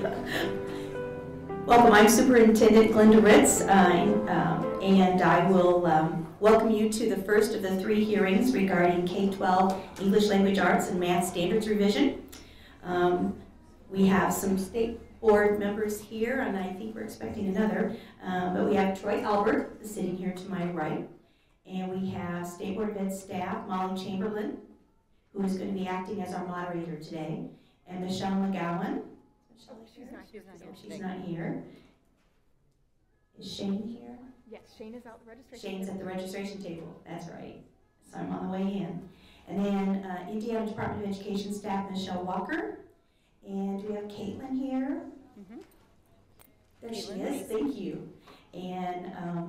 Welcome, I'm Superintendent Glenda Ritz, and I will welcome you to the first of the 3 hearings regarding K-12 English Language Arts and Math Standards Revision. We have some state board members here, and I think we're expecting another, but we have Troy Albert sitting here to my right, and we have State Board of Ed staff, Molly Chamberlain, who is going to be acting as our moderator today, and Michelle McGowan. She's not here. Is Shane here? Yes, Shane is out the registration Shane's at the registration table. That's right. So I'm on the way in. And then Indiana Department of Education staff, Michelle Walker. And we have Caitlin here. Mm-hmm. There Caitlin, she is. Thank you. And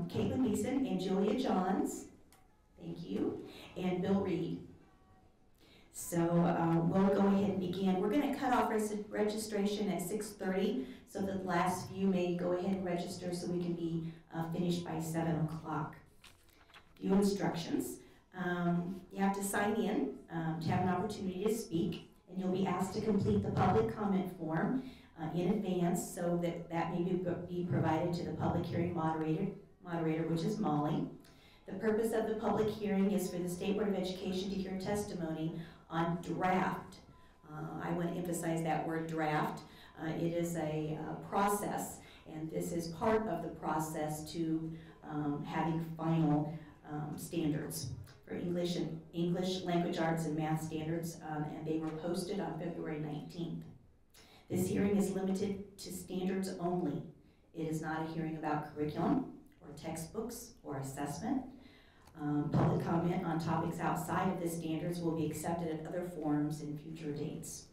Caitlin Beeson and Julia Johns. Thank you. And Bill Reed. So we'll go ahead and begin. We're going to cut off registration at 6:30, so the last few may go ahead and register so we can be finished by 7 o'clock. Few instructions. You have to sign in to have an opportunity to speak, and you'll be asked to complete the public comment form in advance so that may be provided to the public hearing moderator, which is Molly. The purpose of the public hearing is for the State Board of Education to hear testimony on draft. I want to emphasize that word draft. It is a process, and this is part of the process to having final standards for English Language Arts and Math Standards, and they were posted on February 19th. This hearing is limited to standards only. It is not a hearing about curriculum or textbooks or assessment. Public comment on topics outside of the standards will be accepted at other forums in future dates.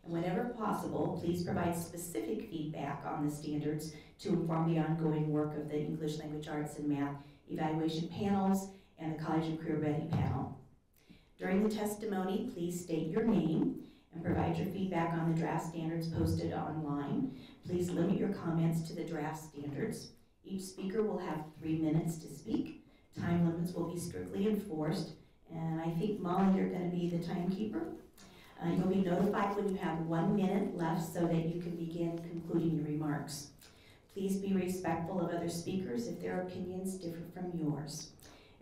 And whenever possible, please provide specific feedback on the standards to inform the ongoing work of the English Language Arts and Math evaluation panels and the College and Career Ready panel. During the testimony, please state your name and provide your feedback on the draft standards posted online. Please limit your comments to the draft standards. Each speaker will have 3 minutes to speak. Time limits will be strictly enforced, and I think, Molly, you're going to be the timekeeper. You'll be notified when you have 1 minute left so that you can begin concluding your remarks. Please be respectful of other speakers if their opinions differ from yours.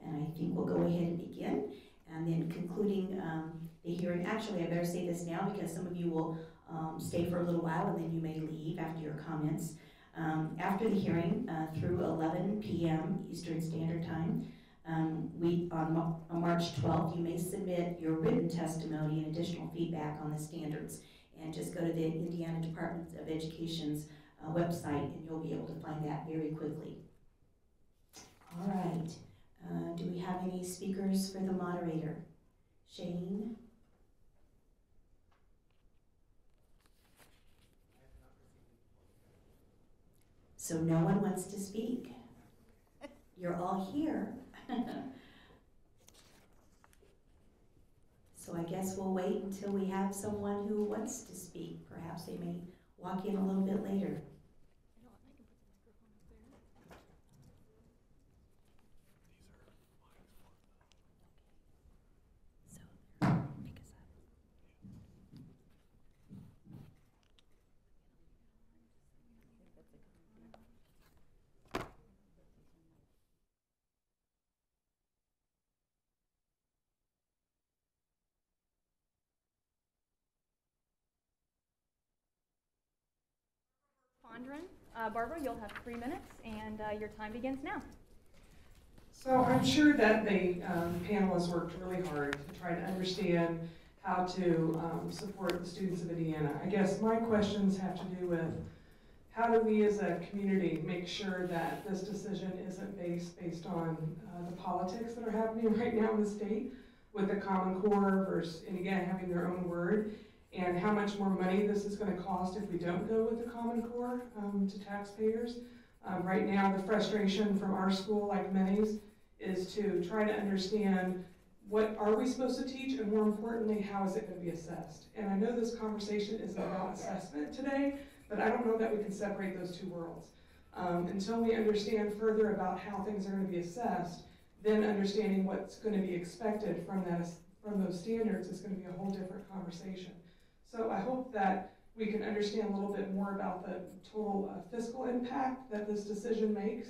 And I think we'll go ahead and begin, and then concluding the hearing. Actually, I better say this now because some of you will stay for a little while and then you may leave after your comments. After the hearing, through 11 p.m. Eastern Standard Time, on March 12th, you may submit your written testimony and additional feedback on the standards. And just go to the Indiana Department of Education's website, and you'll be able to find that very quickly. All right. Do we have any speakers for the moderator? Shane? So no one wants to speak. You're all here. So I guess we'll wait until we have someone who wants to speak. Perhaps they may walk in a little bit later. Barbara, you'll have 3 minutes, and your time begins now. So I'm sure that the panelists worked really hard to try to understand how to support the students of Indiana. I guess my questions have to do with how do we as a community make sure that this decision isn't based on the politics that are happening right now in the state with the Common Core versus, and again, having their own word, and how much more money this is going to cost if we don't go with the Common Core to taxpayers. Right now, the frustration from our school, like many's, is to try to understand what are we supposed to teach, and more importantly, how is it going to be assessed? And I know this conversation isn't about assessment today, but I don't know that we can separate those two worlds. Until we understand further about how things are going to be assessed, then understanding what's going to be expected from those standards is going to be a whole different conversation. So I hope that we can understand a little bit more about the total fiscal impact that this decision makes,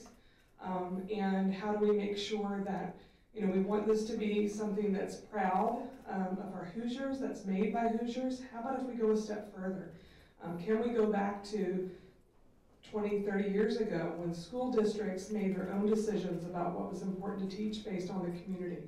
and how do we make sure that, you know, we want this to be something that's proud of our Hoosiers, that's made by Hoosiers. How about if we go a step further? Can we go back to 20, 30 years ago when school districts made their own decisions about what was important to teach based on the community?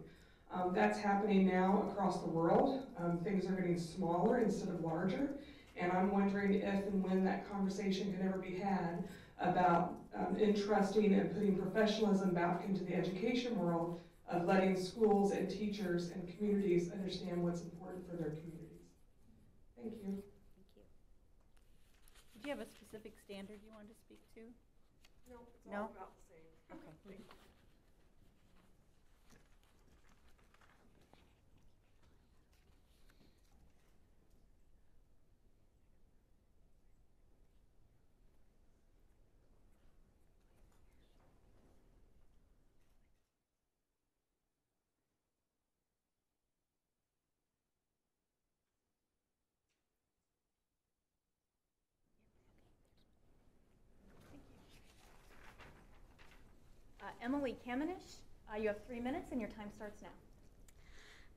That's happening now across the world. Things are getting smaller instead of larger, and I'm wondering if and when that conversation can ever be had about entrusting and putting professionalism back into the education world of letting schools and teachers and communities understand what's important for their communities. Thank you. Thank you. Did you have a specific standard you wanted to speak to? No, it's No? all about the same. Okay. Thank you. Emily Kamenish, you have 3 minutes and your time starts now.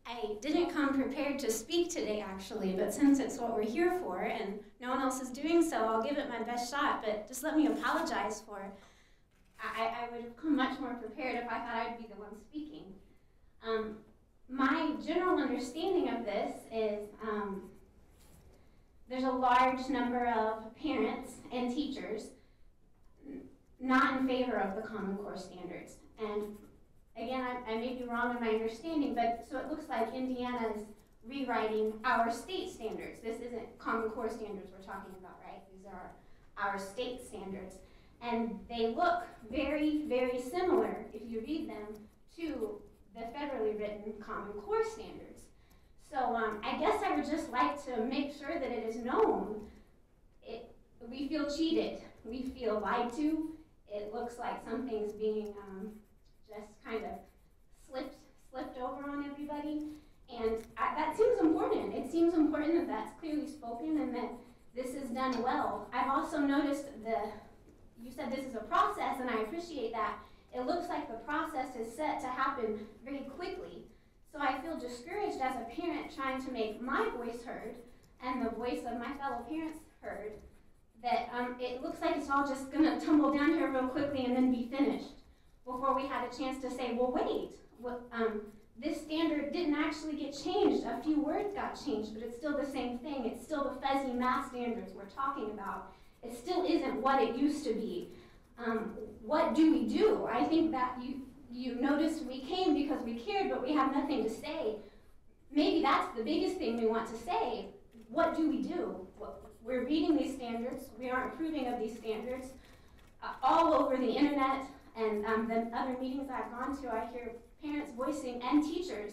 I didn't come prepared to speak today, actually, but since it's what we're here for and no one else is doing so, I'll give it my best shot, but just let me apologize for I would have come much more prepared if I thought I'd be the one speaking. My general understanding of this is there's a large number of parents and teachers not in favor of the Common Core standards. And again, I may be wrong in my understanding, but so it looks like Indiana is rewriting our state standards. This isn't Common Core standards we're talking about, right? These are our state standards. And they look very, very similar, if you read them, to the federally written Common Core standards. So I guess I would just like to make sure that it is known. We feel cheated. We feel lied to. It looks like something's being just kind of slipped over on everybody. And that seems important. It seems important that that's clearly spoken and that this is done well. I've also noticed you said this is a process, and I appreciate that. It looks like the process is set to happen very quickly. So I feel discouraged as a parent trying to make my voice heard and the voice of my fellow parents heard, that it looks like it's all just going to tumble down here real quickly and then be finished before we had a chance to say, well, wait, this standard didn't actually get changed. A few words got changed, but it's still the same thing. It's still the fuzzy math standards we're talking about. It still isn't what it used to be. What do we do? I think that you noticed we came because we cared, but we have nothing to say. Maybe that's the biggest thing we want to say. What do we do? We're reading these standards. We aren't approving of these standards. All over the internet and the other meetings I've gone to, I hear parents voicing, and teachers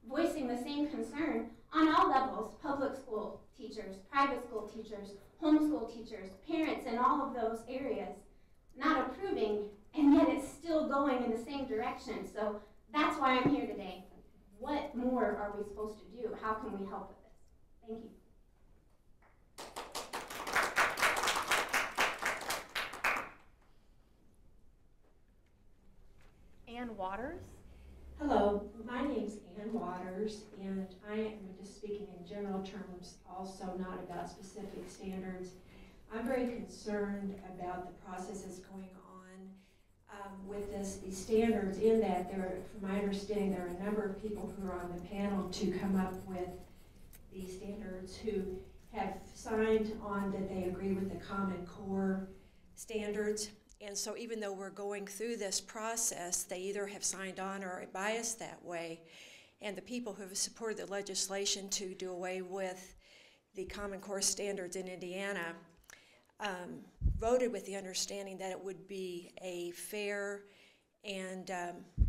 voicing the same concern on all levels: public school teachers, private school teachers, homeschool teachers, parents in all of those areas, not approving, and yet it's still going in the same direction. So that's why I'm here today. What more are we supposed to do? How can we help with this? Thank you. Ann Waters. Hello, my name's Ann Waters, and I am just speaking in general terms, also not about specific standards. I'm very concerned about the processes going on with these standards, in that from my understanding, there are a number of people who are on the panel to come up with these standards who have signed on that they agree with the Common Core standards. And so even though we're going through this process, they either have signed on or are biased that way. And the people who have supported the legislation to do away with the Common Core standards in Indiana voted with the understanding that it would be a fair and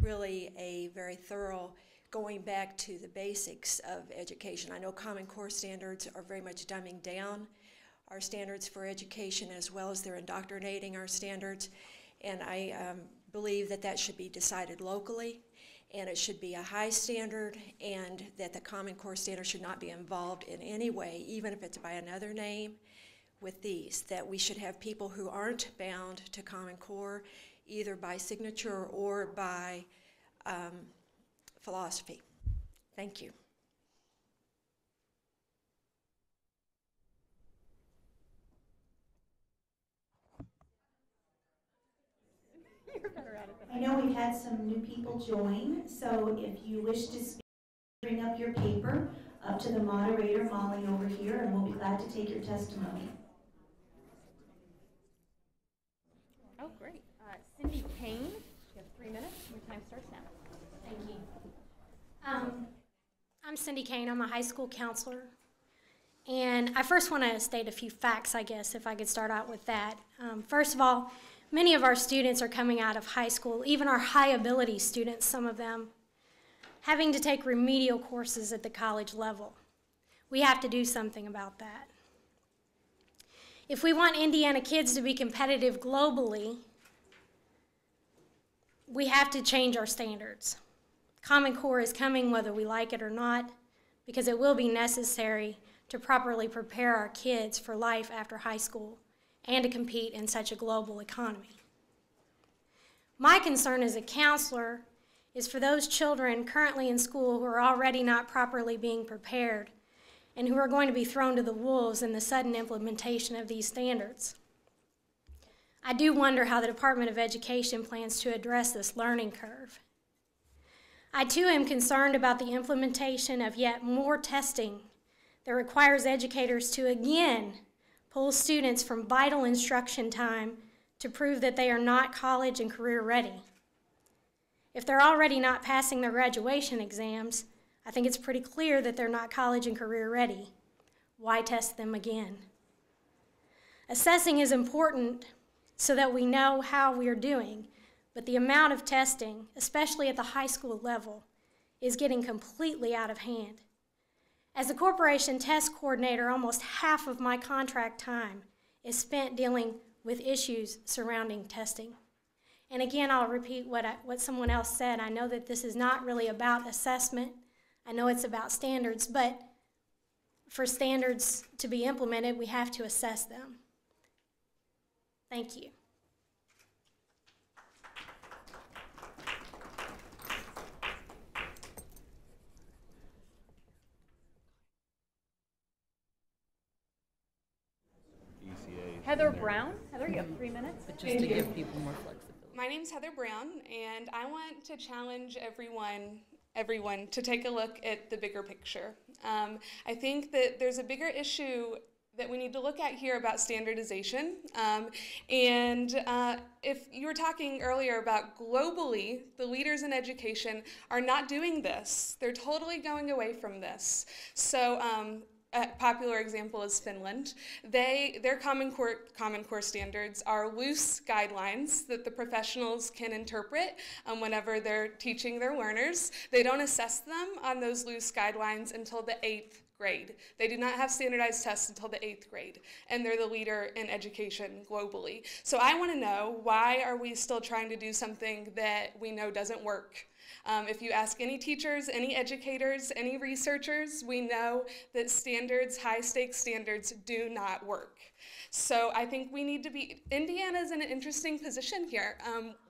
really a very thorough going back to the basics of education. I know Common Core standards are very much dumbing down our standards for education, as well as they're indoctrinating our standards. And I believe that that should be decided locally. and it should be a high standard, and that the Common Core standard should not be involved in any way, even if it's by another name, with these, that we should have people who aren't bound to Common Core, either by signature or by philosophy. Thank you. I know we've had some new people join, so if you wish to speak, bring up your paper up to the moderator, Molly, over here, and we'll be glad to take your testimony. Oh, great. Cindy Kane, you have 3 minutes. Your time starts now. Thank you. I'm Cindy Kane. I'm a high school counselor. And I first want to state a few facts, I guess, if I could start out with that. First of all, many of our students are coming out of high school, even our high ability students, some of them, having to take remedial courses at the college level. We have to do something about that. If we want Indiana kids to be competitive globally, we have to change our standards. Common Core is coming whether we like it or not, because it will be necessary to properly prepare our kids for life after high school and to compete in such a global economy. My concern as a counselor is for those children currently in school who are already not properly being prepared and who are going to be thrown to the wolves in the sudden implementation of these standards. I do wonder how the Department of Education plans to address this learning curve. I too am concerned about the implementation of yet more testing that requires educators to again pull students from vital instruction time to prove that they are not college and career ready. If they're already not passing their graduation exams, I think it's pretty clear that they're not college and career ready. Why test them again? Assessing is important so that we know how we are doing, but the amount of testing, especially at the high school level, is getting completely out of hand. As a corporation test coordinator, almost half of my contract time is spent dealing with issues surrounding testing. And again, I'll repeat what someone else said. I know that this is not really about assessment. I know it's about standards, but for standards to be implemented, we have to assess them. Thank you. Heather Brown. Heather, you have 3 minutes. But just to give people more flexibility. My name's Heather Brown, and I want to challenge everyone to take a look at the bigger picture. I think that there's a bigger issue that we need to look at here about standardization. If you were talking earlier about globally, the leaders in education are not doing this. They're totally going away from this. So a popular example is Finland. Their Common Core standards are loose guidelines that the professionals can interpret whenever they're teaching their learners. They don't assess them on those loose guidelines until the 8th grade. They do not have standardized tests until the 8th grade, and they're the leader in education globally. So I want to know, why are we still trying to do something that we know doesn't work? If you ask any teachers, any educators, any researchers, we know that standards, high-stakes standards, do not work. So I think we need to be, Indiana's in an interesting position here.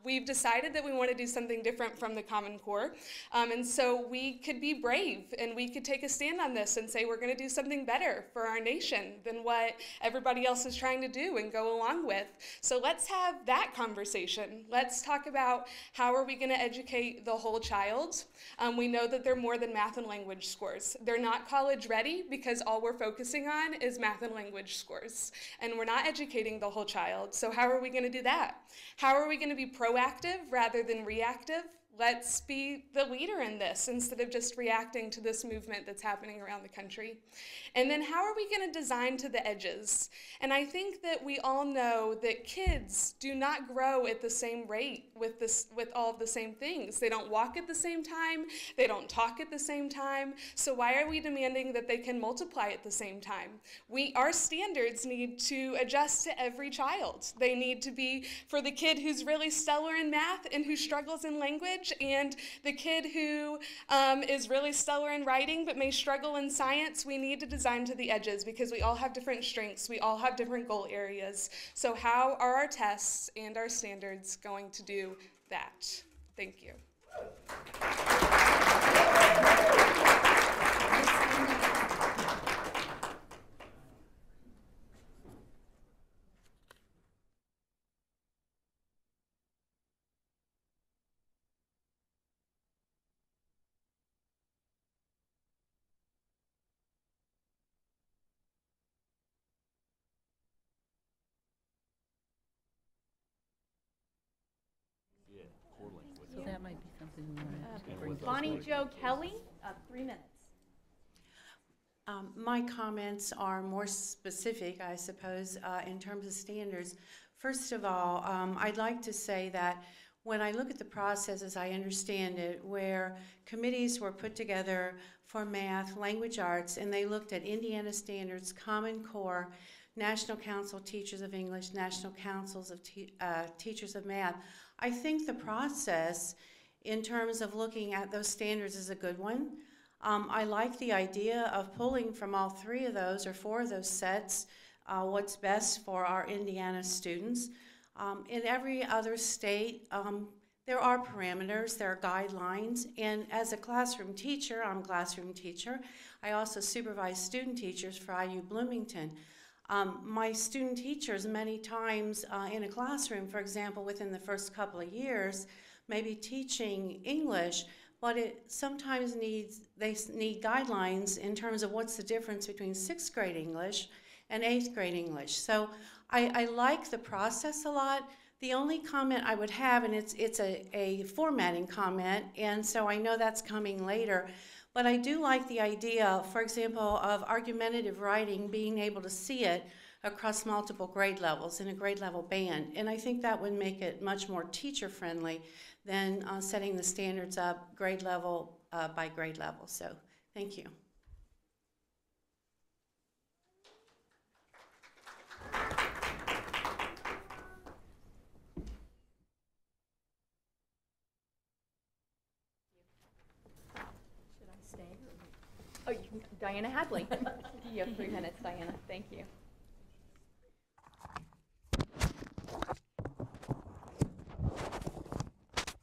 We've decided that we want to do something different from the Common Core, and so we could be brave and we could take a stand on this and say we're going to do something better for our nation than what everybody else is trying to do and go along with. So let's have that conversation. Let's talk about how are we going to educate the whole child. We know that they're more than math and language scores. They're not college ready because all we're focusing on is math and language scores, and we're not educating the whole child. So how are we going to do that? How are we going to be proactive rather than reactive? Let's be the leader in this instead of just reacting to this movement that's happening around the country. And then how are we going to design to the edges? And I think that we all know that kids do not grow at the same rate with all of the same things. They don't walk at the same time. They don't talk at the same time. So why are we demanding that they can multiply at the same time? Our standards need to adjust to every child. They need to be for the kid who's really stellar in math and who struggles in language. language, and the kid who is really stellar in writing but may struggle in science, we need to design to the edges because we all have different strengths, we all have different goal areas. So how are our tests and our standards going to do that? Thank you. So that might be something we want to bring. Bonnie Jo Kelly, 3 minutes. My comments are more specific, I suppose, in terms of standards. First of all, I'd like to say that when I look at the process as I understand it, where committees were put together for math, language arts, and they looked at Indiana standards, Common Core, National Council of Teachers of English, National Councils of Teachers of Math, I think the process in terms of looking at those standards is a good one. I like the idea of pulling from all 3 of those or 4 of those sets what's best for our Indiana students. In every other state, there are parameters, there are guidelines, and as a classroom teacher, I'm a classroom teacher, I also supervise student teachers for IU Bloomington. My student teachers many times in a classroom, for example, within the first couple of years, may be teaching English, but it sometimes they need guidelines in terms of what's the difference between 6th grade English and 8th grade English. So I like the process a lot. The only comment I would have, and it's a formatting comment, and so I know that's coming later, but I do like the idea, for example, of argumentative writing, being able to see it across multiple grade levels in a grade level band. And I think that would make it much more teacher friendly than setting the standards up grade level by grade level. So thank you. Oh, Diana Hadley. You have 3 minutes, Diana. Thank you.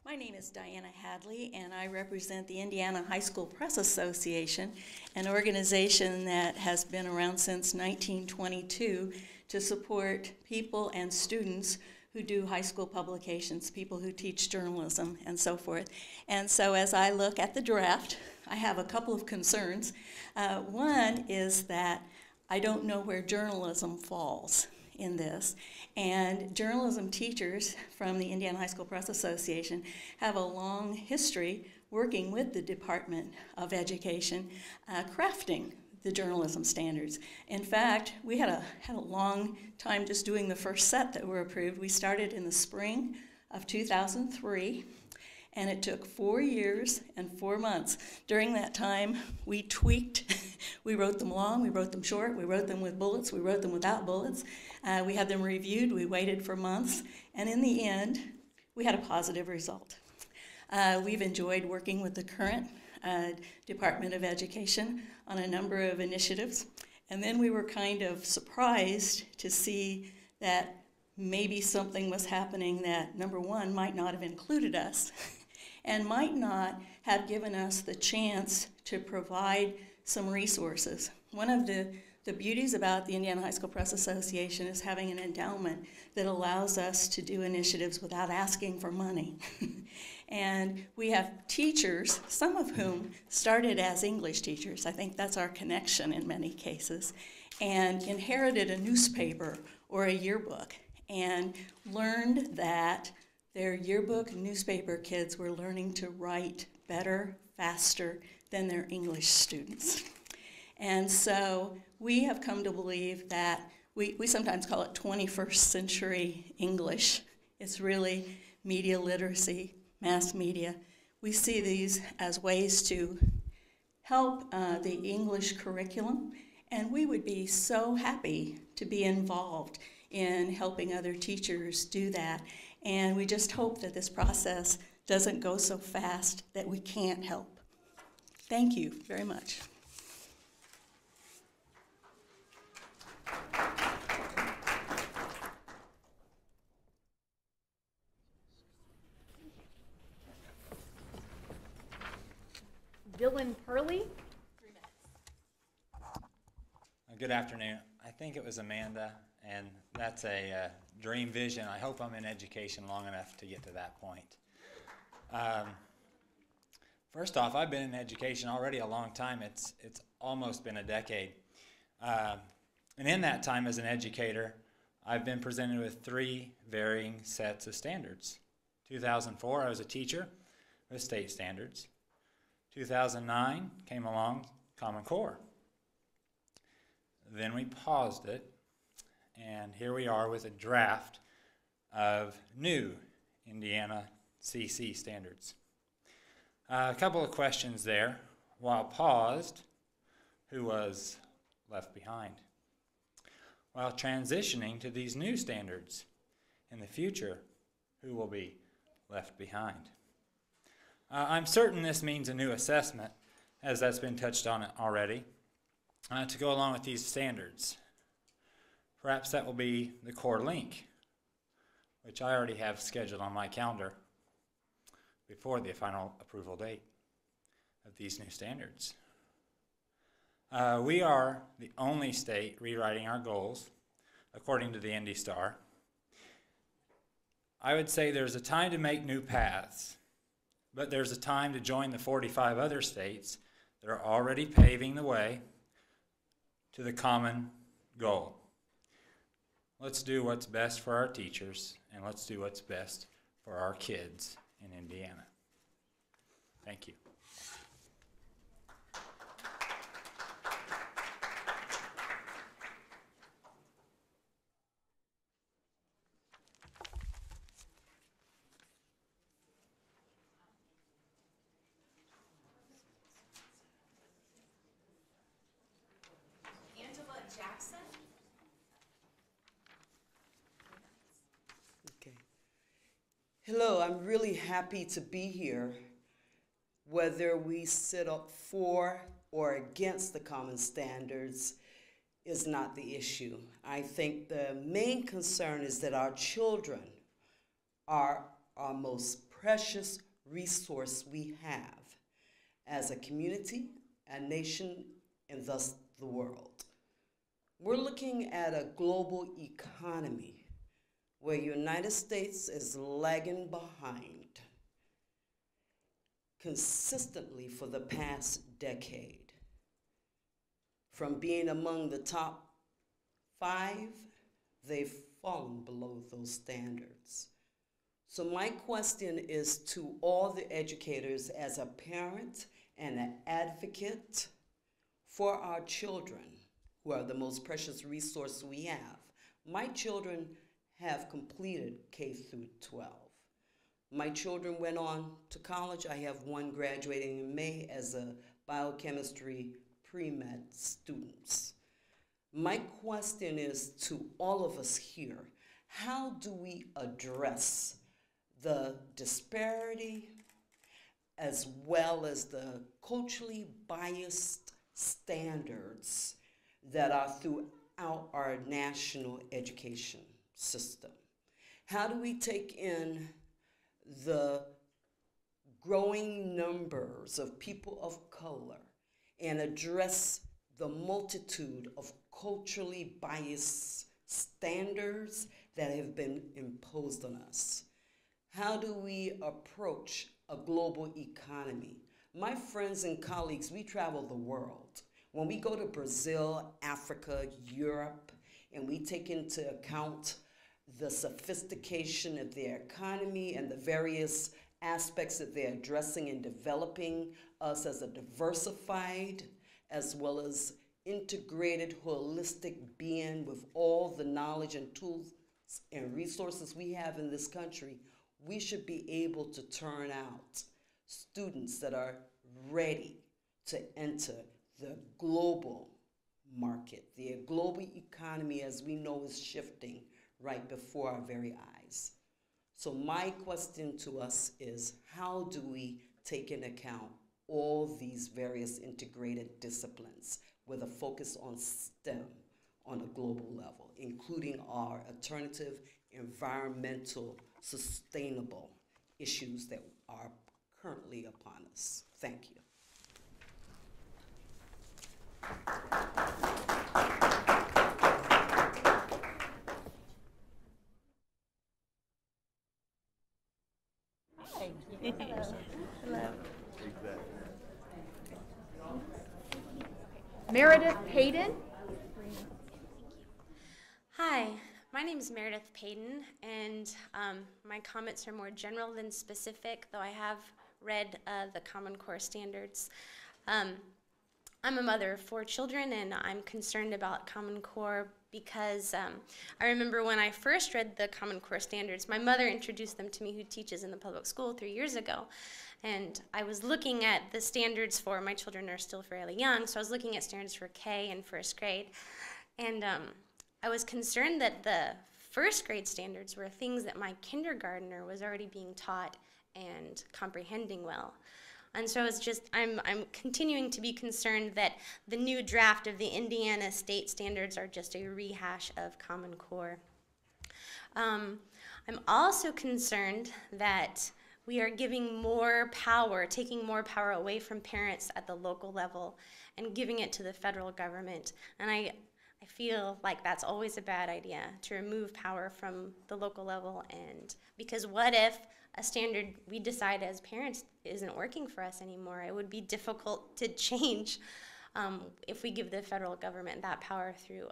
My name is Diana Hadley, and I represent the Indiana High School Press Association, an organization that has been around since 1922 to support people and students who do high school publications, people who teach journalism, and so forth. And so as I look at the draft, I have a couple of concerns. One is that I don't know where journalism falls in this. And journalism teachers from the Indiana High School Press Association have a long history working with the Department of Education, crafting the journalism standards. In fact, we had a long time just doing the first set that were approved. We started in the spring of 2003, and it took 4 years and 4 months. During that time, we tweaked. We wrote them long, we wrote them short, we wrote them with bullets, we wrote them without bullets. We had them reviewed, we waited for months, and in the end, we had a positive result. We've enjoyed working with the current Department of Education on a number of initiatives, and then we were kind of surprised to see that maybe something was happening that, number one, might not have included us, and might not have given us the chance to provide some resources. One of the beauties about the Indiana High School Press Association is having an endowment that allows us to do initiatives without asking for money. And we have teachers, some of whom started as English teachers. I think that's our connection in many cases, and inherited a newspaper or a yearbook and learned that their yearbook and newspaper kids were learning to write better, faster than their English students. And so we have come to believe that we sometimes call it 21st century English. It's really media literacy, mass media. We see these as ways to help the English curriculum, and we would be so happy to be involved in helping other teachers do that. And we just hope that this process doesn't go so fast that we can't help. Thank you very much. Dylan Purley. 3 minutes. Good afternoon. I think it was Amanda, and that's a dream vision. I hope I'm in education long enough to get to that point. First off, I've been in education already a long time. It's almost been a decade. And in that time as an educator, I've been presented with 3 varying sets of standards. 2004, I was a teacher with state standards. 2009 came along, Common Core. Then we paused it, and here we are with a draft of new Indiana CC standards. A couple of questions there. While paused, who was left behind? While transitioning to these new standards in the future, who will be left behind? I'm certain this means a new assessment, as that's been touched on already, to go along with these standards. Perhaps that will be the core link, which I already have scheduled on my calendar before the final approval date of these new standards. We are the only state rewriting our goals according to the Indy Star. I would say there's a time to make new paths, but there's a time to join the 45 other states that are already paving the way to the common goal. Let's do what's best for our teachers, and let's do what's best for our kids in Indiana. Thank you. Hello, I'm really happy to be here. Whether we sit up for or against the common standards is not the issue. I think the main concern is that our children are our most precious resource we have as a community, a nation, and thus the world. We're looking at a global economy where the United States is lagging behind consistently for the past decade. From being among the top 5, they've fallen below those standards. So my question is to all the educators as a parent and an advocate for our children, who are the most precious resource we have. My children have completed K through 12. My children went on to college. I have one graduating in May as a biochemistry pre-med students. My question is to all of us here, how do we address the disparity as well as the culturally biased standards that are throughout our national education system? How do we take in the growing numbers of people of color and address the multitude of culturally biased standards that have been imposed on us? How do we approach a global economy? My friends and colleagues, we travel the world. When we go to Brazil, Africa, Europe, and we take into account the sophistication of their economy and the various aspects that they're addressing and developing us as a diversified as well as integrated, holistic being with all the knowledge and tools and resources we have in this country, we should be able to turn out students that are ready to enter the global market. The global economy, as we know, is shifting right before our very eyes. So my question to us is, how do we take into account all these various integrated disciplines with a focus on STEM on a global level, including our alternative, environmental, sustainable issues that are currently upon us? Thank you. Hi. Hello. Meredith Payton. Hi, my name is Meredith Payton, and my comments are more general than specific, though I have read the Common Core standards. I'm a mother of 4 children, and I'm concerned about Common Core because I remember when I first read the Common Core standards, my mother introduced them to me, who teaches in the public school 3 years ago. And I was looking at the standards for, my children are still fairly young, so I was looking at standards for K and first grade. And I was concerned that the first grade standards were things that my kindergartner was already being taught and comprehending well. And so it's just, I'm continuing to be concerned that the new draft of the Indiana state standards are just a rehash of Common Core. I'm also concerned that we are giving more power, taking more power away from parents at the local level and giving it to the federal government. And I feel like that's always a bad idea, to remove power from the local level. And because what if a standard we decide as parents isn't working for us anymore? It would be difficult to change if we give the federal government that power through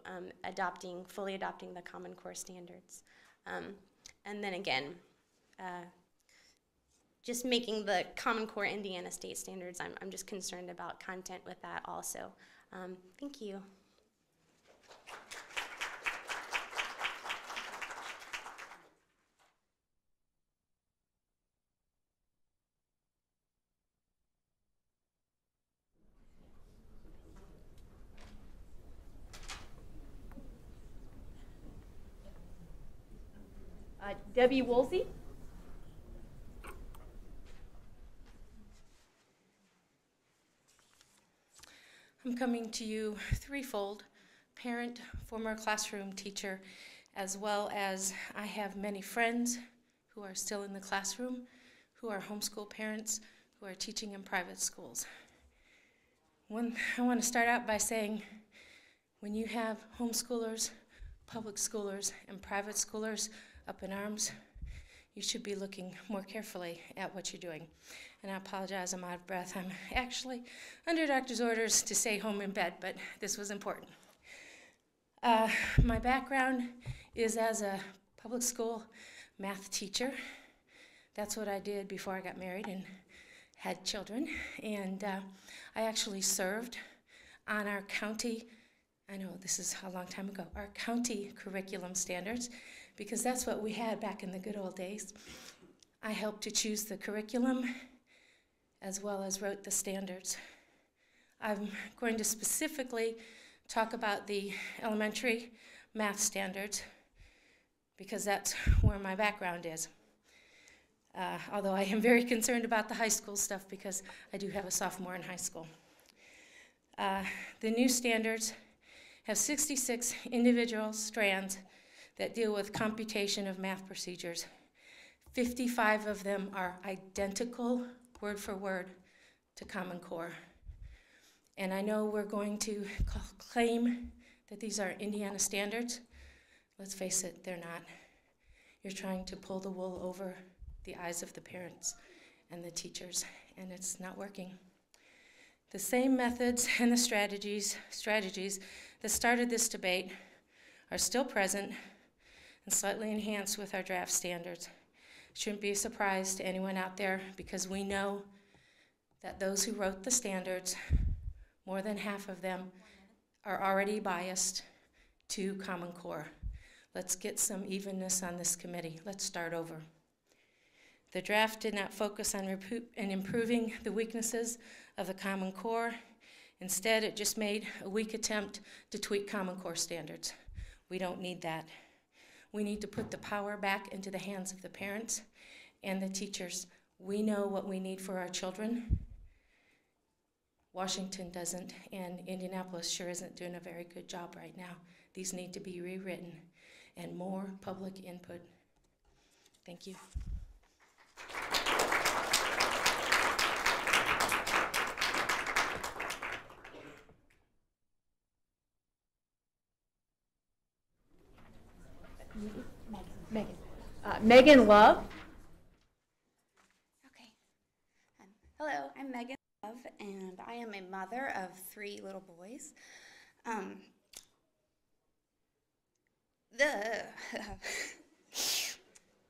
fully adopting the Common Core standards. And then again, just making the Common Core Indiana state standards, I'm just concerned about content with that also. Thank you. Debbie Woolsey. I'm coming to you threefold: parent, former classroom teacher, as well as I have many friends who are still in the classroom, who are homeschool parents, who are teaching in private schools. I want to start out by saying, when you have homeschoolers, public schoolers, and private schoolers up in arms, you should be looking more carefully at what you're doing. And I apologize, I'm out of breath. I'm actually under doctor's orders to stay home in bed, but this was important. My background is as a public school math teacher. That's what I did before I got married and had children. And I actually served on our county, I know this is a long time ago, our county curriculum standards, because that's what we had back in the good old days. I helped to choose the curriculum as well as wrote the standards. I'm going to specifically talk about the elementary math standards because that's where my background is. Although I am very concerned about the high school stuff because I do have a sophomore in high school. The new standards have 66 individual strands that deal with computation of math procedures. 55 of them are identical, word for word, to Common Core. And I know we're going to claim that these are Indiana standards. Let's face it, they're not. You're trying to pull the wool over the eyes of the parents and the teachers, and it's not working. The same methods and the strategies that started this debate are still present and slightly enhanced with our draft standards. Shouldn't be a surprise to anyone out there because we know that those who wrote the standards, more than half of them, are already biased to Common Core. Let's get some evenness on this committee. Let's start over. The draft did not focus on improving the weaknesses of the Common Core. Instead, it just made a weak attempt to tweak Common Core standards. We don't need that. We need to put the power back into the hands of the parents and the teachers. We know what we need for our children. Washington doesn't, and Indianapolis sure isn't doing a very good job right now. These need to be rewritten and more public input. Thank you. Megan Love. Okay. Hello, I'm Megan Love, and I am a mother of 3 little boys.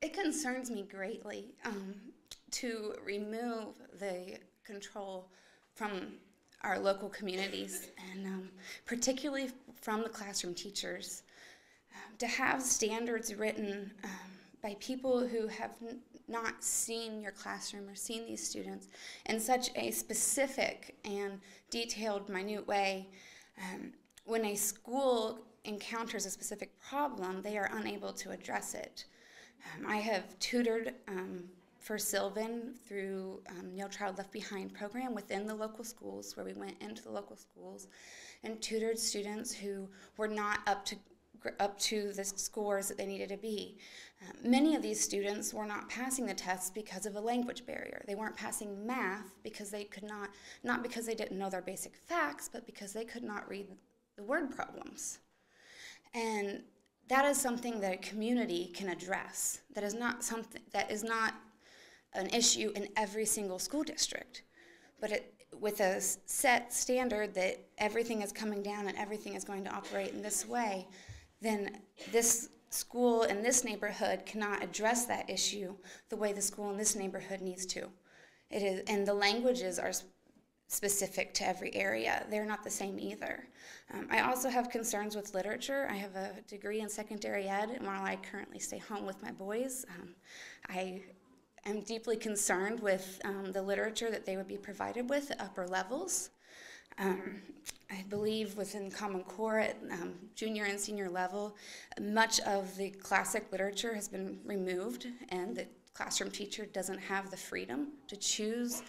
It concerns me greatly to remove the control from our local communities, and particularly from the classroom teachers. To have standards written by people who have not seen your classroom or seen these students in such a specific and detailed, minute way, when a school encounters a specific problem, they are unable to address it. I have tutored for Sylvan through No Child Left Behind program within the local schools, where we went into the local schools and tutored students who were not up to the scores that they needed to be. Many of these students were not passing the tests because of a language barrier. They weren't passing math because they could not because they didn't know their basic facts, but because they could not read the word problems. And that is something that a community can address. That is not an issue in every single school district. But with a set standard that everything is coming down and everything is going to operate in this way, then this school in this neighborhood cannot address that issue the way the school in this neighborhood needs to. And the languages are specific to every area. They're not the same either. I also have concerns with literature. I have a degree in secondary ed, and while I currently stay home with my boys, I am deeply concerned with the literature that they would be provided with at upper levels. I believe within Common Core at junior and senior level, much of the classic literature has been removed, and the classroom teacher doesn't have the freedom to choose.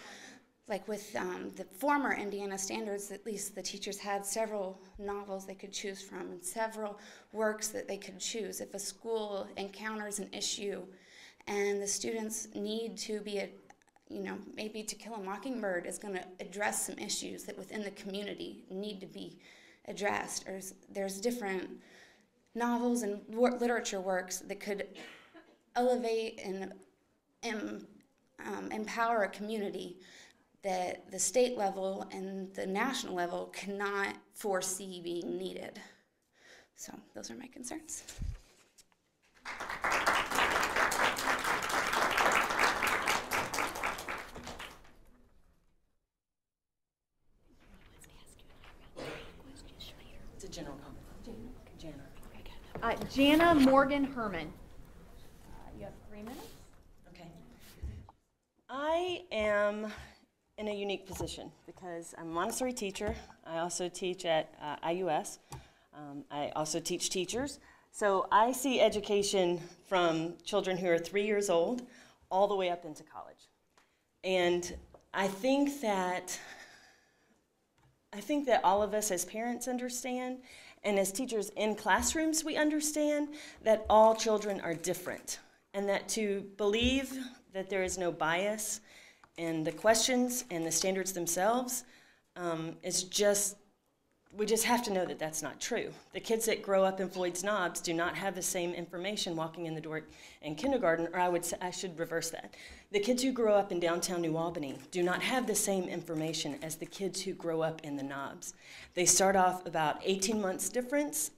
Like with the former Indiana standards, at least the teachers had several novels they could choose from and several works that they could choose. If a school encounters an issue and the students need to be, maybe To Kill a Mockingbird is going to address some issues that within the community need to be addressed. Or there's different novels and literature works that could elevate and empower a community that the state level and the national level cannot foresee being needed. So those are my concerns. It's a general comment. Jana Morgan Herman. You have 3 minutes. Okay. I am in a unique position because I'm a Montessori teacher. I also teach at IUS. I also teach teachers. So I see education from children who are 3 years old all the way up into college. And I think that all of us as parents understand, and as teachers in classrooms we understand that all children are different, and that to believe that there is no bias in the questions and the standards themselves we just have to know that that's not true. The kids that grow up in Floyd's Knobs do not have the same information walking in the door in kindergarten, or I should reverse that. The kids who grow up in downtown New Albany do not have the same information as the kids who grow up in the Knobs. They start off about 18 months difference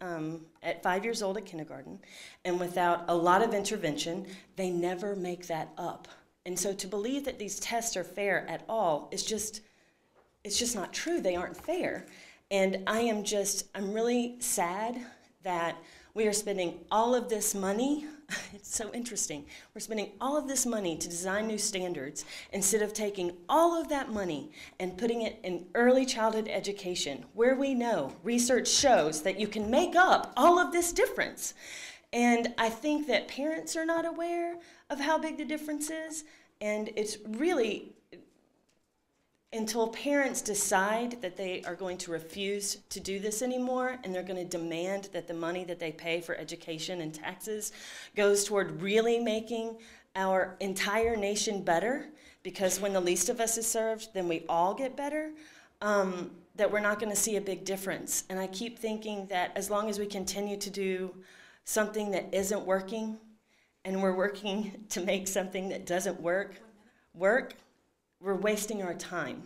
at 5 years old at kindergarten, and without a lot of intervention, they never make that up. And so to believe that these tests are fair at all is just not true. They aren't fair. And I'm really sad that we are spending all of this money. It's so interesting. We're spending all of this money to design new standards instead of taking all of that money and putting it in early childhood education, where we know research shows that you can make up all of this difference. And I think that parents are not aware of how big the difference is, and it's really until parents decide that they are going to refuse to do this anymore and they're going to demand that the money that they pay for education and taxes goes toward really making our entire nation better, because when the least of us is served, then we all get better, that we're not going to see a big difference. And I keep thinking that as long as we continue to do something that isn't working, and we're working to make something that doesn't work, we're wasting our time.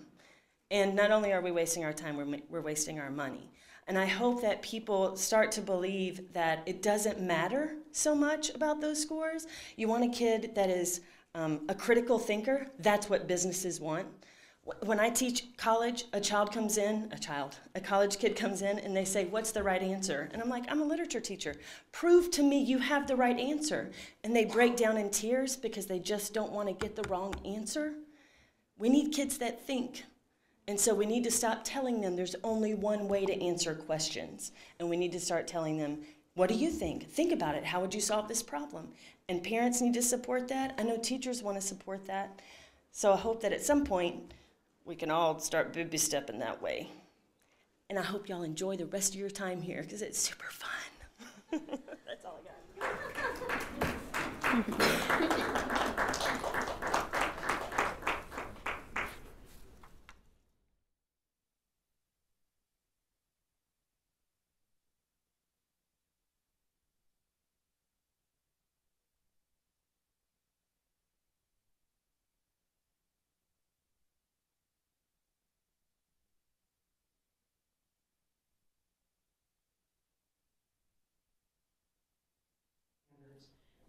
And not only are we wasting our time, we're wasting our money. And I hope that people start to believe that it doesn't matter so much about those scores. You want a kid that is a critical thinker. That's what businesses want. When I teach college, a college kid comes in and they say, what's the right answer? And I'm like, I'm a literature teacher. Prove to me you have the right answer. And they break down in tears because they just don't want to get the wrong answer. We need kids that think. And so we need to stop telling them there's only one way to answer questions. And we need to start telling them, what do you think? Think about it. How would you solve this problem? And parents need to support that. I know teachers want to support that. So I hope that at some point we can all start baby stepping that way. And I hope y'all enjoy the rest of your time here because it's super fun. That's all I got.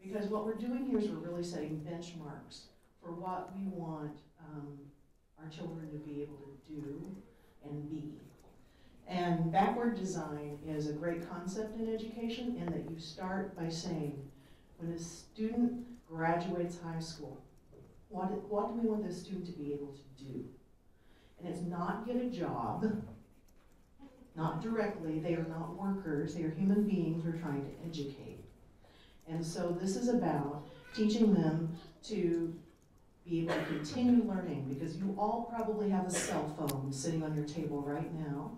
Because what we're doing here is we're really setting benchmarks for what we want our children to be able to do and be. And backward design is a great concept in education in that you start by saying, when a student graduates high school, what do we want this student to be able to do? And it's not get a job, not directly, they are not workers, they are human beings who are trying to educate. And so this is about teaching them to be able to continue learning, because you all probably have a cell phone sitting on your table right now.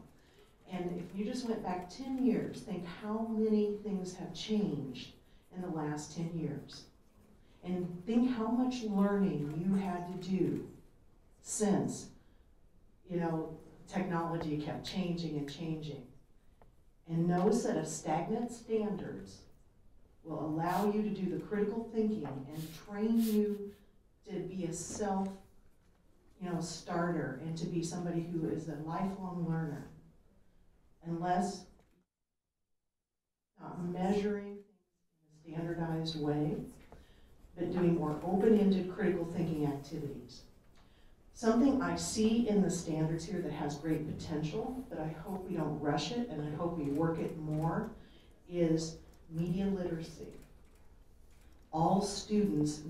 And if you just went back 10 years, think how many things have changed in the last 10 years. And think how much learning you had to do since, technology kept changing and changing. And no set of stagnant standards will allow you to do the critical thinking and train you to be a self, starter and to be somebody who is a lifelong learner, unless not measuring things in a standardized way, but doing more open-ended critical thinking activities. Something I see in the standards here that has great potential, but I hope we don't rush it and I hope we work it more, is media literacy. All students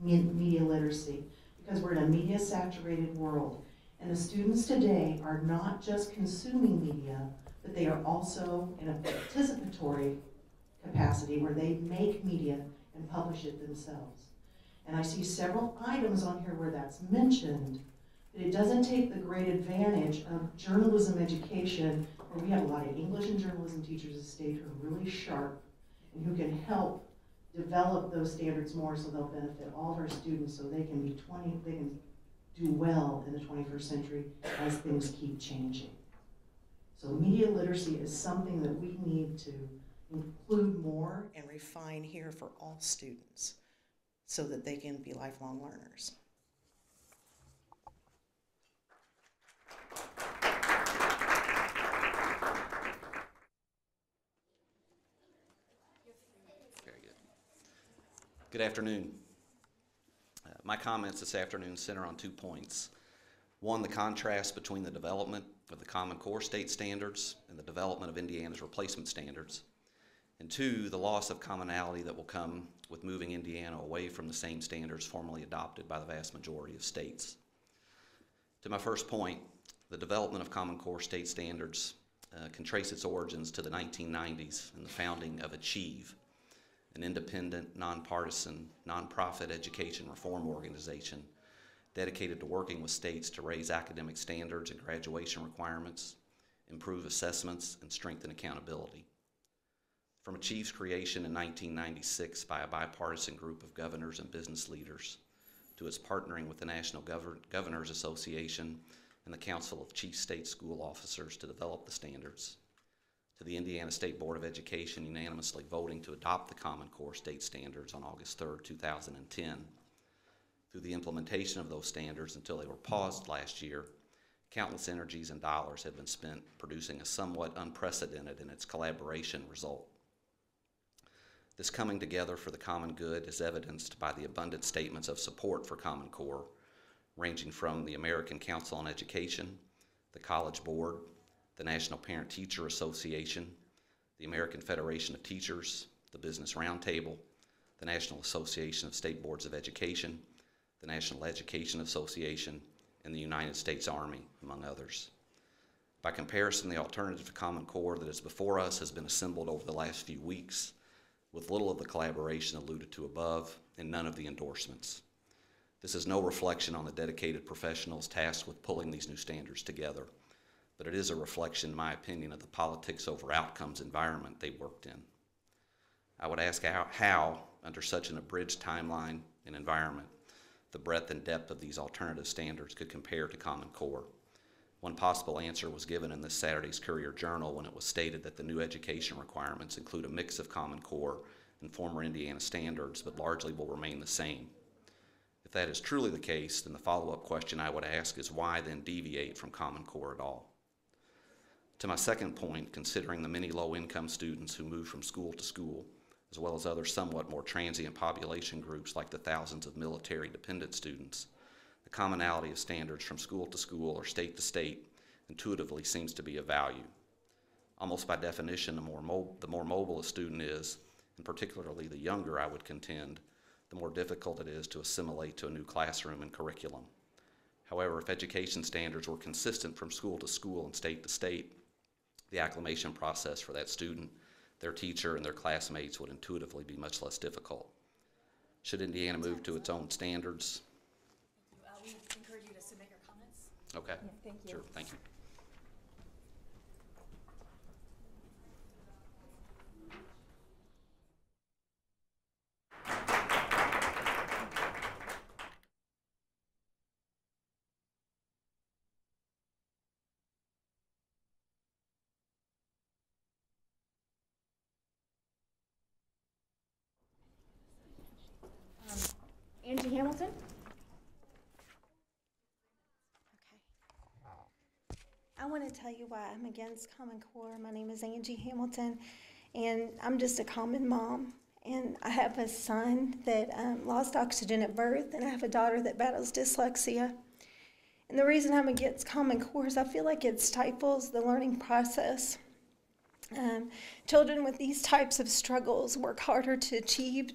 need media literacy because we're in a media-saturated world. And the students today are not just consuming media, but they are also in a participatory capacity where they make media and publish it themselves. And I see several items on here where that's mentioned, but it doesn't take the great advantage of journalism education, where we have a lot of English and journalism teachers in the state who are really sharp and who can help develop those standards more so they'll benefit all of our students so they can do well in the 21st century as things keep changing. So media literacy is something that we need to include more and refine here for all students so that they can be lifelong learners. Very good. Good afternoon. My comments this afternoon center on 2 points. One, the contrast between the development of the Common Core state standards and the development of Indiana's replacement standards. And 2, the loss of commonality that will come with moving Indiana away from the same standards formerly adopted by the vast majority of states. To my first point, the development of Common Core state standards can trace its origins to the 1990s and the founding of ACHIEVE, an independent, nonpartisan, nonprofit education reform organization dedicated to working with states to raise academic standards and graduation requirements, improve assessments, and strengthen accountability. From Achieve's creation in 1996 by a bipartisan group of governors and business leaders, to its partnering with the National Governors Association and the Council of Chief State School Officers to develop the standards, to the Indiana State Board of Education unanimously voting to adopt the Common Core state standards on August 3, 2010, through the implementation of those standards until they were paused last year, countless energies and dollars have been spent producing a somewhat unprecedented in its collaboration result. This coming together for the common good is evidenced by the abundant statements of support for Common Core, ranging from the American Council on Education, the College Board, the National Parent-Teacher Association, the American Federation of Teachers, the Business Roundtable, the National Association of State Boards of Education, the National Education Association, and the United States Army, among others. By comparison, the alternative to Common Core that is before us has been assembled over the last few weeks, with little of the collaboration alluded to above and none of the endorsements. This is no reflection on the dedicated professionals tasked with pulling these new standards together, but it is a reflection, in my opinion, of the politics over outcomes environment they worked in. I would ask how, under such an abridged timeline and environment, the breadth and depth of these alternative standards could compare to Common Core. One possible answer was given in this Saturday's Courier-Journal when it was stated that the new education requirements include a mix of Common Core and former Indiana standards, but largely will remain the same. If that is truly the case, then the follow-up question I would ask is why then deviate from Common Core at all? To my second point, considering the many low-income students who move from school to school, as well as other somewhat more transient population groups like the thousands of military-dependent students, the commonality of standards from school to school or state to state intuitively seems to be of value. Almost by definition, the more mobile a student is, and particularly the younger, I would contend, the more difficult it is to assimilate to a new classroom and curriculum. However, if education standards were consistent from school to school and state to state, the acclimation process for that student, their teacher, and their classmates would intuitively be much less difficult. Should Indiana move to its own standards? We encourage you to submit your comments. Okay. Yeah, thank you. Sure, thank you. Angie Hamilton? I want to tell you why I'm against Common Core. My name is Angie Hamilton, and I'm just a common mom. And I have a son that lost oxygen at birth, and I have a daughter that battles dyslexia. And the reason I'm against Common Core is I feel like it stifles the learning process. Children with these types of struggles work harder to achieve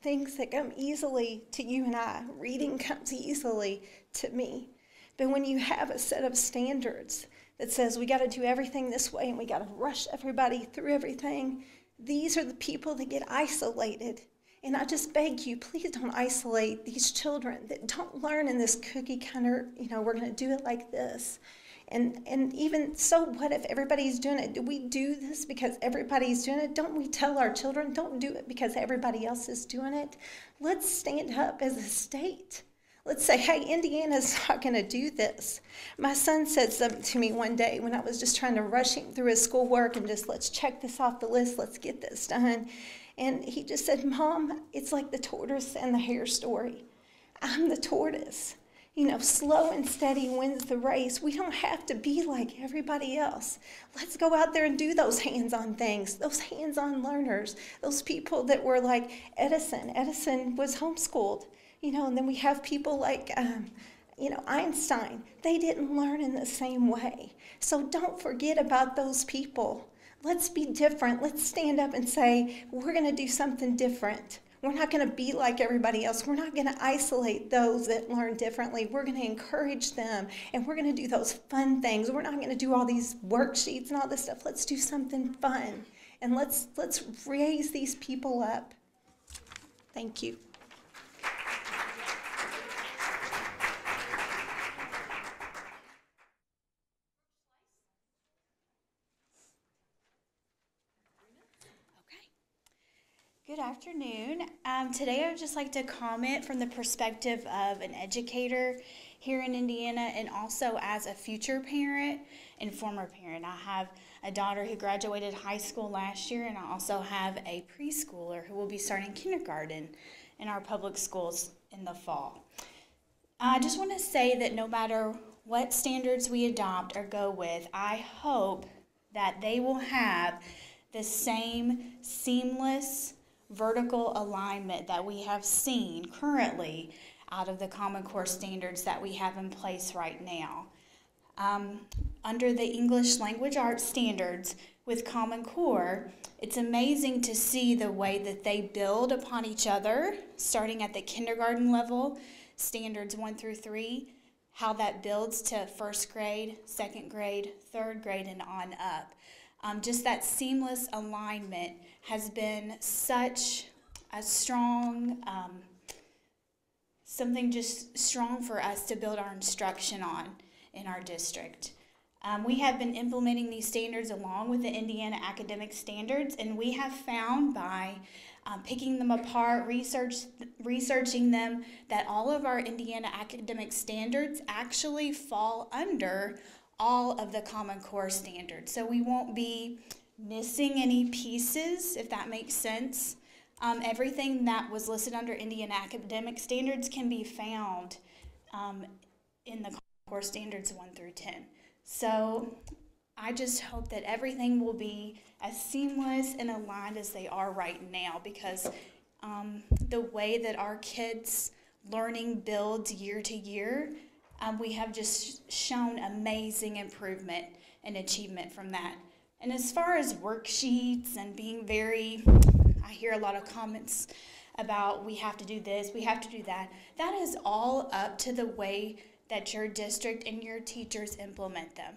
things that come easily to you and I. Reading comes easily to me. But when you have a set of standards that says we got to do everything this way and we got to rush everybody through everything, these are the people that get isolated. And I just beg you, please don't isolate these children that don't learn in this cookie cutter, we're going to do it like this. And even so, what if everybody's doing it? Do we do this because everybody's doing it? Don't we tell our children, don't do it because everybody else is doing it? Let's stand up as a state. Let's say, hey, Indiana's not going to do this. My son said something to me one day when I was just trying to rush him through his schoolwork and just let's check this off the list, let's get this done. And he just said, Mom, it's like the tortoise and the hare story. I'm the tortoise. Slow and steady wins the race. We don't have to be like everybody else. Let's go out there and do those hands-on things, those hands-on learners, those people that were like Edison. Edison was homeschooled, and then we have people like, Einstein. They didn't learn in the same way. So don't forget about those people. Let's be different. Let's stand up and say, we're going to do something different. We're not going to be like everybody else. We're not going to isolate those that learn differently. We're going to encourage them, and we're going to do those fun things. We're not going to do all these worksheets and all this stuff. Let's do something fun, and let's raise these people up. Thank you. Good afternoon. Today I would just like to comment from the perspective of an educator here in Indiana and also as a future parent and former parent. I have a daughter who graduated high school last year, and I also have a preschooler who will be starting kindergarten in our public schools in the fall. I just want to say that no matter what standards we adopt or go with, I hope that they will have the same seamless vertical alignment that we have seen currently out of the Common Core standards that we have in place right now. Under the English Language Arts standards with Common Core, it's amazing to see the way that they build upon each other, starting at the kindergarten level, standards 1 through 3, how that builds to first grade, second grade, third grade, and on up. Just that seamless alignment has been such a strong, something just strong for us to build our instruction on in our district. We have been implementing these standards along with the Indiana academic standards, and we have found by picking them apart, researching them, that all of our Indiana academic standards actually fall under all of the Common Core standards. So we won't be missing any pieces, if that makes sense. Everything that was listed under Indiana academic standards can be found in the Common Core standards 1 through 10. So I just hope that everything will be as seamless and aligned as they are right now, because the way that our kids' learning builds year to year, we have just shown amazing improvement and achievement from that. And as far as worksheets and being I hear a lot of comments about we have to do this, we have to do that. That is all up to the way that your district and your teachers implement them.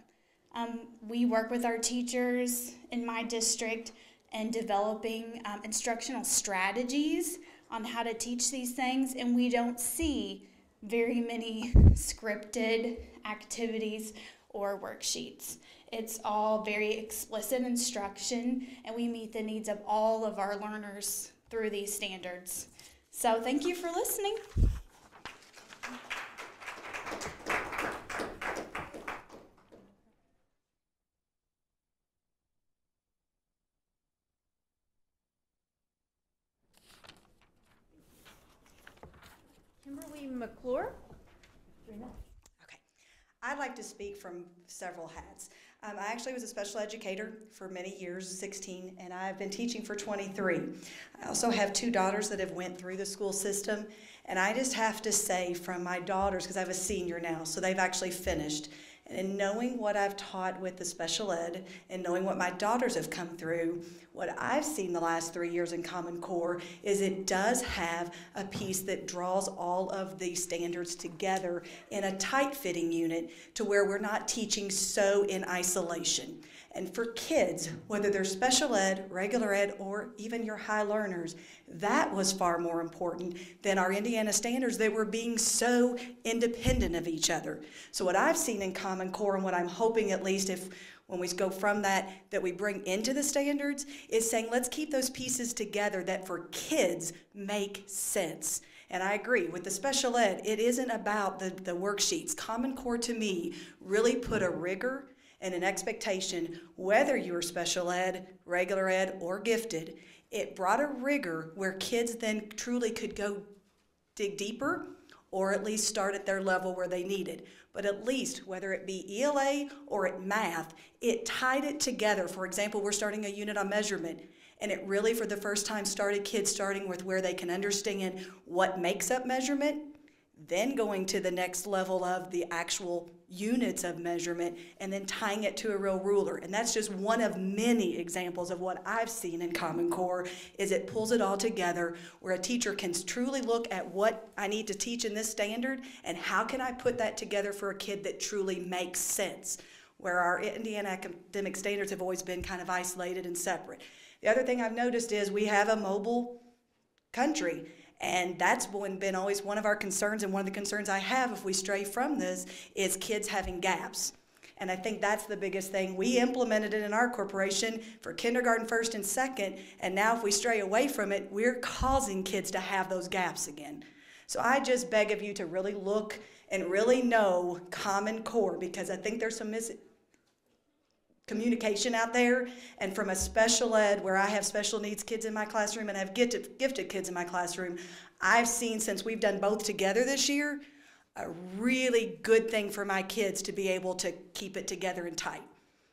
We work with our teachers in my district in developing instructional strategies on how to teach these things, and we don't see very many scripted activities or worksheets. It's all very explicit instruction, and we meet the needs of all of our learners through these standards. So thank you for listening. Kimberly McClure. I'd like to speak from several hats. I actually was a special educator for many years, 16, and I've been teaching for 23. I also have 2 daughters that have went through the school system, and I just have to say from my daughters, because I have a senior now, so they've actually finished, and in knowing what I've taught with the special ed and knowing what my daughters have come through, what I've seen the last 3 years in Common Core is it does have a piece that draws all of these standards together in a tight-fitting unit to where we're not teaching so in isolation. And for kids, whether they're special ed, regular ed, or even your high learners, that was far more important than our Indiana standards that were being so independent of each other. So what I've seen in Common Core, and what I'm hoping at least if when we go from that we bring into the standards, is saying let's keep those pieces together that for kids make sense. And I agree with the special ed, it isn't about the worksheets. Common Core to me really put a rigor and an expectation, whether you were special ed, regular ed, or gifted. It brought a rigor where kids then truly could go dig deeper or at least start at their level where they needed. But at least, whether it be ELA or at math, it tied it together. For example, we're starting a unit on measurement, and it really, for the first time, started kids starting with where they can understand what makes up measurement, then going to the next level of the actual units of measurement, and then tying it to a real ruler. And that's just one of many examples of what I've seen in Common Core, is it pulls it all together where a teacher can truly look at what I need to teach in this standard and how can I put that together for a kid that truly makes sense, where our Indiana academic standards have always been kind of isolated and separate. The other thing I've noticed is we have a mobile country, and that's been always one of our concerns, and one of the concerns I have if we stray from this is kids having gaps. And I think that's the biggest thing. We implemented it in our corporation for kindergarten, first, and second, and now if we stray away from it, we're causing kids to have those gaps again. So I just beg of you to really look and really know Common Core, because I think there's some communication out there, and from a special ed where I have special needs kids in my classroom and I have gifted kids in my classroom, I've seen, since we've done both together this year, a really good thing for my kids to be able to keep it together and tight.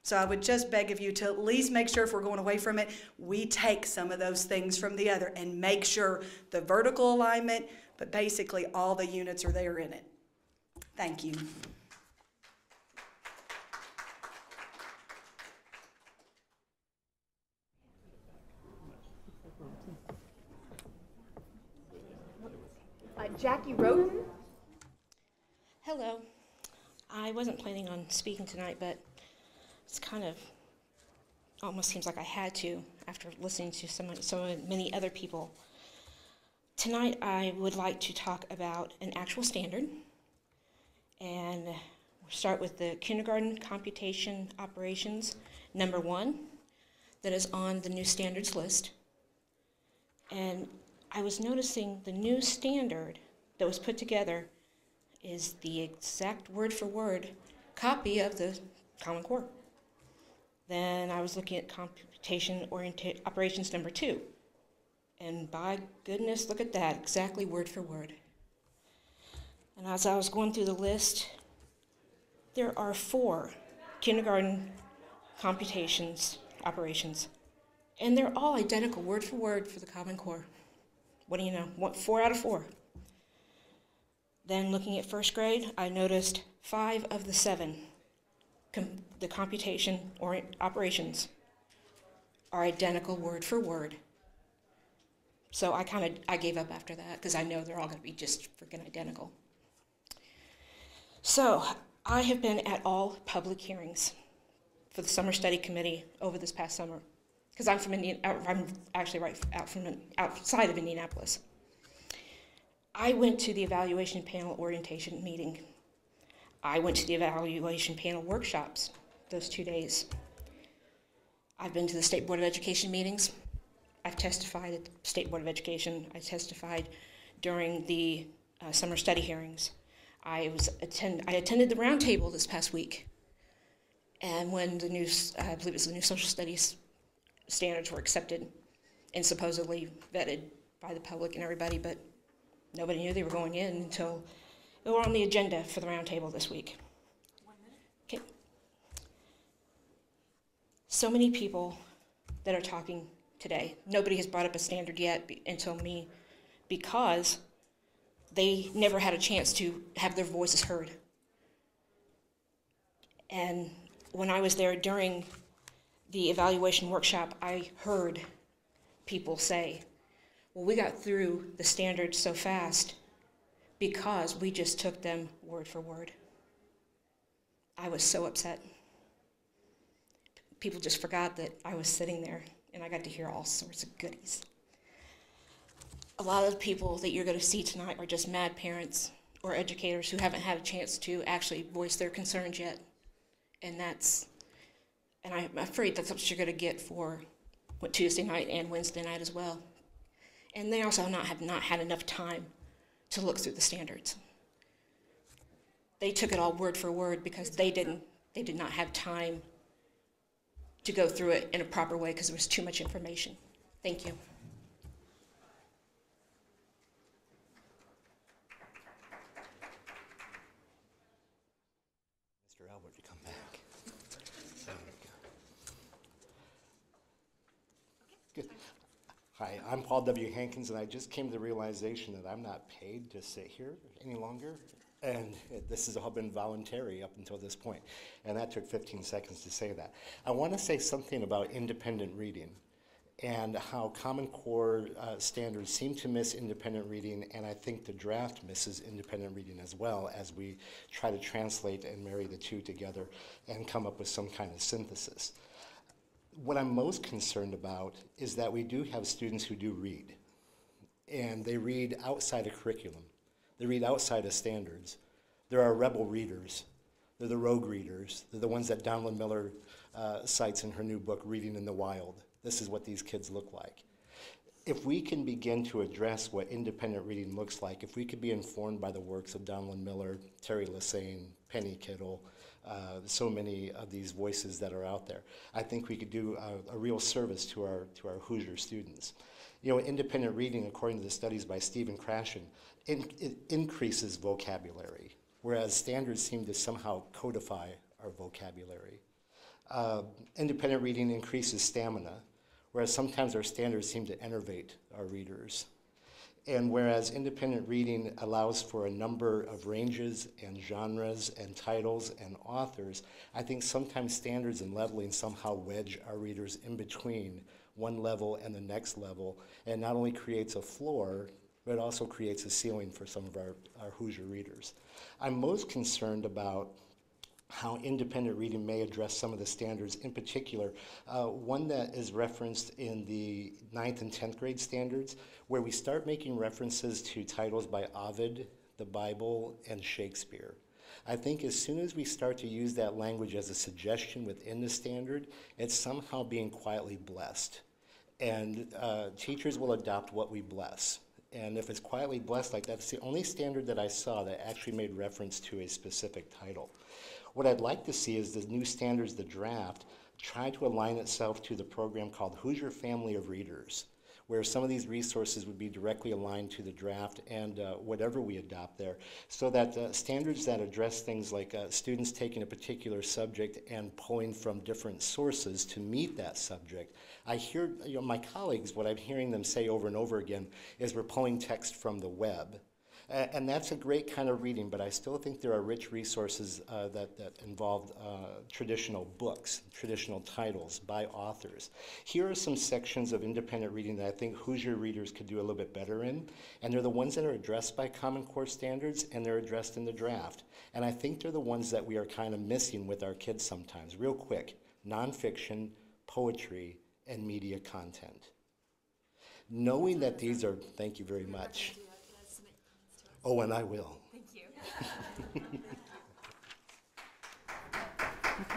So I would just beg of you to at least make sure, if we're going away from it, we take some of those things from the other and make sure the vertical alignment, but basically all the units are there in it. Thank you. Jackie Roden. Hello. I wasn't planning on speaking tonight, but it's kind of almost seems like I had to after listening to so many other people. Tonight I would like to talk about an actual standard, and we'll start with the kindergarten computation operations number 1 that is on the new standards list. And I was noticing the new standard that was put together is the exact word-for-word copy of the Common Core. Then I was looking at computation-oriented operations number 2. And by goodness, look at that, exactly word for word. And as I was going through the list, there are 4 kindergarten computations operations. And they're all identical, word for word, for the Common Core. What do you know? 4 out of 4. Then looking at first grade, I noticed 5 of the 7, the computation or operations, are identical word for word. So I gave up after that because I know they're all going to be just freaking identical. So I have been at all public hearings for the Summer Study Committee over this past summer, because I'm from I'm actually right out from outside of Indianapolis. I went to the evaluation panel orientation meeting. I went to the evaluation panel workshops those 2 days. I've been to the State Board of Education meetings. I've testified at the State Board of Education. I testified during the summer study hearings. I attended the roundtable this past week. And when the new, I believe it was the new social studies standards were accepted and supposedly vetted by the public and everybody, but nobody knew they were going in until they were on the agenda for the roundtable this week. Okay. So many people that are talking today. Nobody has brought up a standard yet until me, because they never had a chance to have their voices heard. And when I was there during the evaluation workshop, I heard people say, well, we got through the standards so fast because we just took them word for word. I was so upset. People just forgot that I was sitting there and I got to hear all sorts of goodies. A lot of the people that you're going to see tonight are just mad parents or educators who haven't had a chance to actually voice their concerns yet. And I'm afraid that's what you're going to get for Tuesday night and Wednesday night as well. And they also have not had enough time to look through the standards. They took it all word for word because they did not have time to go through it in a proper way because there was too much information. Thank you. Mr. Albert, you come back. There we go. Good. Hi, I'm Paul W. Hankins, and I just came to the realization that I'm not paid to sit here any longer. And this has all been voluntary up until this point. And that took 15 seconds to say that. I want to say something about independent reading and how Common Core standards seem to miss independent reading, and I think the draft misses independent reading as well as we try to translate and marry the two together and come up with some kind of synthesis. What I'm most concerned about is that we do have students who do read, and they read outside of curriculum. They read outside of standards. There are rebel readers. They're the rogue readers. They're the ones that Donald Miller cites in her new book, Reading in the Wild. This is what these kids look like. If we can begin to address what independent reading looks like, if we could be informed by the works of Donald Miller, Terry Lassane, Penny Kittle, so many of these voices that are out there, I think we could do a real service to our Hoosier students. You know, independent reading, according to the studies by Stephen Krashen, it increases vocabulary, whereas standards seem to somehow codify our vocabulary. Independent reading increases stamina, whereas sometimes our standards seem to enervate our readers. And whereas independent reading allows for a number of ranges and genres and titles and authors, I think sometimes standards and leveling somehow wedge our readers in between one level and the next level, and not only creates a floor, but it also creates a ceiling for some of our Hoosier readers. I'm most concerned about how independent reading may address some of the standards, in particular, one that is referenced in the 9th and 10th grade standards, where we start making references to titles by Ovid, the Bible, and Shakespeare. I think as soon as we start to use that language as a suggestion within the standard, it's somehow being quietly blessed. And teachers will adopt what we bless. And if it's quietly blessed like that, it's the only standard that I saw that actually made reference to a specific title. What I'd like to see is the new standards, the draft, try to align itself to the program called Hoosier Family of Readers, where some of these resources would be directly aligned to the draft and whatever we adopt there, so that standards that address things like students taking a particular subject and pulling from different sources to meet that subject. I hear, you know, my colleagues, what I'm hearing them say over and over again is we're pulling text from the web. And that's a great kind of reading, but I still think there are rich resources that involve traditional books, traditional titles by authors. Here are some sections of independent reading that I think Hoosier readers could do a little bit better in, and they're the ones that are addressed by Common Core standards, and they're addressed in the draft. And I think they're the ones that we are kind of missing with our kids sometimes. Real quick, nonfiction, poetry, and media content. Knowing that these are, thank you very much. Oh, and I will. Thank you.